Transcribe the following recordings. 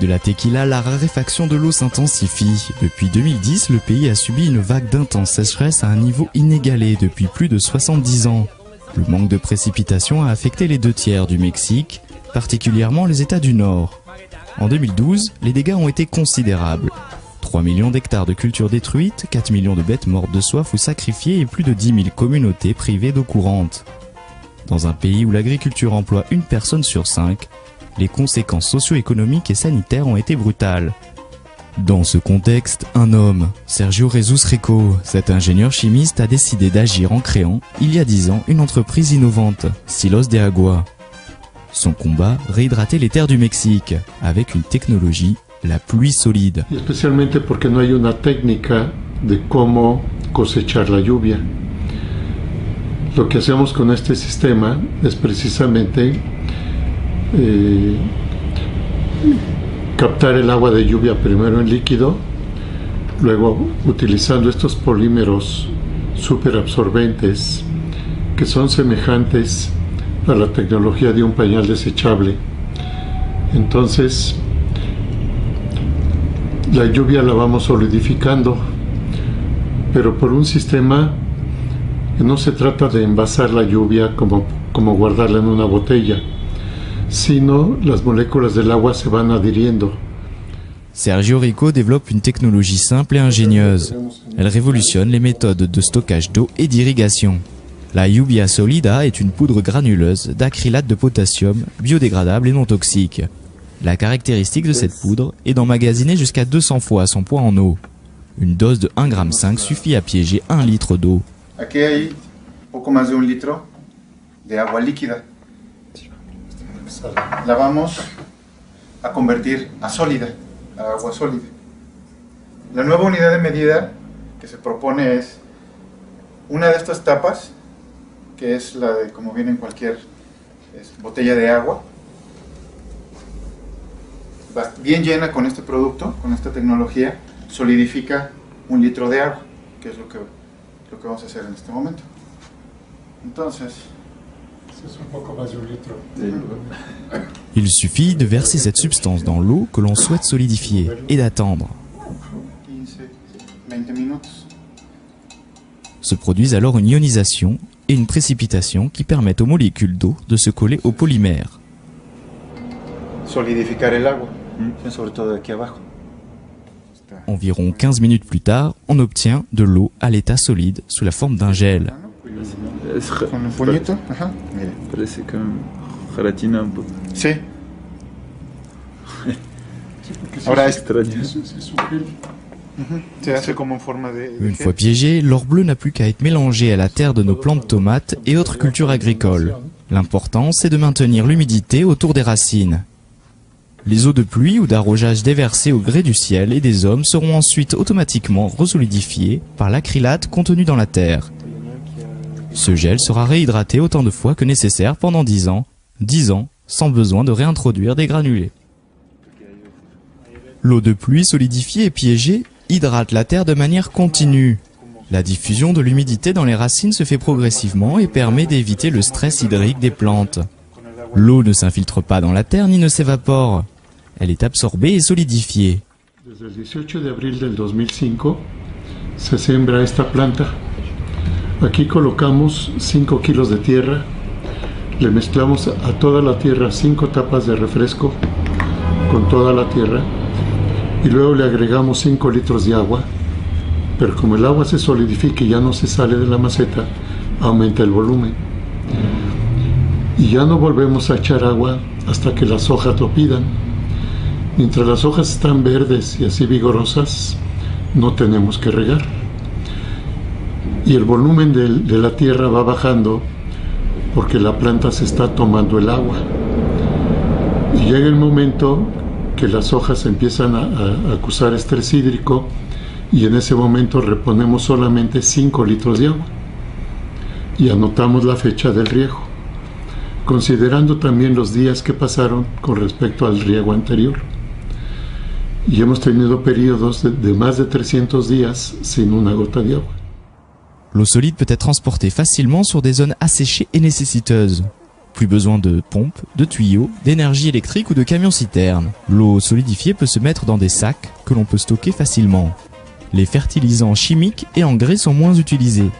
de la tequila, la raréfaction de l'eau s'intensifie. Depuis 2010, le pays a subi une vague d'intense sécheresse à un niveau inégalé depuis plus de 70 ans. Le manque de précipitations a affecté les 2/3 du Mexique, particulièrement les États du Nord. En 2012, les dégâts ont été considérables. 3 millions d'hectares de cultures détruites, 4 millions de bêtes mortes de soif ou sacrifiées et plus de 10 000 communautés privées d'eau courante. Dans un pays où l'agriculture emploie une personne sur 5, les conséquences socio-économiques et sanitaires ont été brutales. Dans ce contexte, un homme, Sergio Jesus Rico, cet ingénieur chimiste, a décidé d'agir en créant, il y a 10 ans, une entreprise innovante, Silos de Agua. Son combat, réhydrater les terres du Mexique, avec une technologie, la pluie solide. Especialmente porque no hay una técnica de cómo cosechar la lluvia. Lo que hacemos con este sistema es precisamente captar el agua de lluvia primero en líquido, luego utilizando estos polímeros superabsorbentes que son semejantes a la tecnología de un pañal desechable. Entonces, la lluvia la vamos solidificando, pero por un sistema que no se trata de envasar la lluvia como guardarla en una botella, sino las moléculas del agua se van adhiriendo. Sergio Rico développe une technologie simple et ingénieuse. Elle révolutionne les méthodes de stockage d'eau et d'irrigation. La lluvia solida est une poudre granuleuse d'acrylate de potassium, biodégradable et non toxique. La caractéristique de cette poudre est d'emmagasiner jusqu'à 200 fois son poids en eau. Une dose de 1,5 g suffit à piéger 1 litre d'eau. Aquí hay poco más de 1 litro de agua líquida. La vamos a convertir a sólida, a agua sólida. La nueva unidad de medida que se propone es una de estas tapas, que es la de como viene en cualquier botella de agua, va bien llena con este producto, con esta tecnología, solidifica 1 litro de agua, que es lo que vamos a hacer en este momento. Entonces, il suffit de verser cette substance dans l'eau que l'on souhaite solidifier et d'attendre. 15-20 minutes. Se produisent alors une ionisation et une précipitation qui permettent aux molécules d'eau de se coller au polymère. Solidificar el agua, sobre todo aquí abajo. Environ 15 minutes plus tard, on obtient de l'eau à l'état solide sous la forme d'un gel. Con un puñito, ajá, mire. Parece como gelatina un poco. Sí. Ahora es extraño. se hace como en forma de Une fois piégé, l'or bleu n'a plus qu'à être mélangé à la terre de nos plantes tomates et autres cultures agricoles. L'important, c'est de maintenir l'humidité autour des racines. Les eaux de pluie ou d'arrosage déversées au gré du ciel et des hommes seront ensuite automatiquement resolidifiées par l'acrylate contenu dans la terre. Ce gel sera réhydraté autant de fois que nécessaire pendant 10 ans, sans besoin de réintroduire des granulés. L'eau de pluie solidifiée et piégée hydrate la terre de manière continue. La diffusion de l'humidité dans les racines se fait progressivement et permet d'éviter le stress hydrique des plantes. L'eau ne s'infiltre pas dans la terre ni ne s'évapore. Elle est absorbée et solidifiée. Desde el 18 de abril del 2005 se siembra esta planta. Aquí colocamos 5 kilos de tierra, le mezclamos a toda la tierra 5 tapas de refresco con toda la tierra y luego le agregamos 5 litros de agua, pero como el agua se solidifica y ya no se sale de la maceta, aumenta el volumen. Y ya no volvemos a echar agua hasta que las hojas lo pidan. Mientras las hojas están verdes y así vigorosas, no tenemos que regar. Y el volumen de la tierra va bajando porque la planta se está tomando el agua. Y llega el momento que las hojas empiezan a acusar estrés hídrico y en ese momento reponemos solamente 5 litros de agua y anotamos la fecha del riego, considerando también los días que pasaron con respecto al riego anterior. Y hemos tenido periodos de más de 300 días sin una gota de agua. L'eau solide peut être transportée facilement sur des zones asséchées et nécessiteuses. Plus besoin de pompes, de tuyaux, d'énergie électrique ou de camions-citernes. L'eau solidifiée peut se mettre dans des sacs que l'on peut stocker facilement. Les fertilisants chimiques et engrais sont moins utilisés.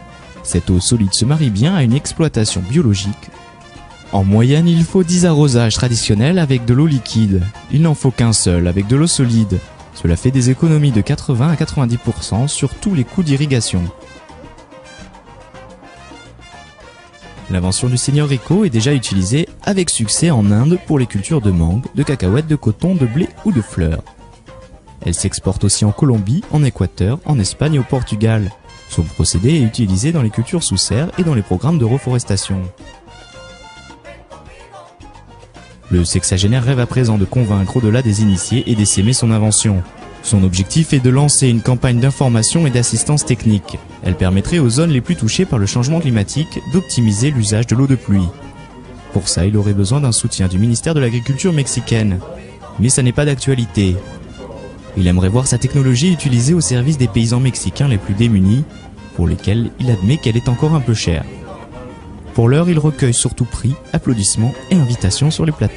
Cette eau solide se marie bien à une exploitation biologique. En moyenne, il faut 10 arrosages traditionnels avec de l'eau liquide. Il n'en faut qu'un seul avec de l'eau solide. Cela fait des économies de 80 à 90% sur tous les coûts d'irrigation. L'invention du Seigneur Eco est déjà utilisée avec succès en Inde pour les cultures de mangue, de cacahuètes, de coton, de blé ou de fleurs. Elle s'exporte aussi en Colombie, en Équateur, en Espagne et au Portugal. Son procédé est utilisé dans les cultures sous serre et dans les programmes de reforestation. Le sexagénaire rêve à présent de convaincre au-delà des initiés et d'essaimer son invention. Son objectif est de lancer une campagne d'information et d'assistance technique. Elle permettrait aux zones les plus touchées par le changement climatique d'optimiser l'usage de l'eau de pluie. Pour ça, il aurait besoin d'un soutien du ministère de l'Agriculture mexicaine. Mais ça n'est pas d'actualité. Il aimerait voir sa technologie utilisée au service des paysans mexicains les plus démunis, pour lesquels il admet qu'elle est encore un peu chère. Pour l'heure, il recueille surtout prix, applaudissements et invitations sur les plateaux.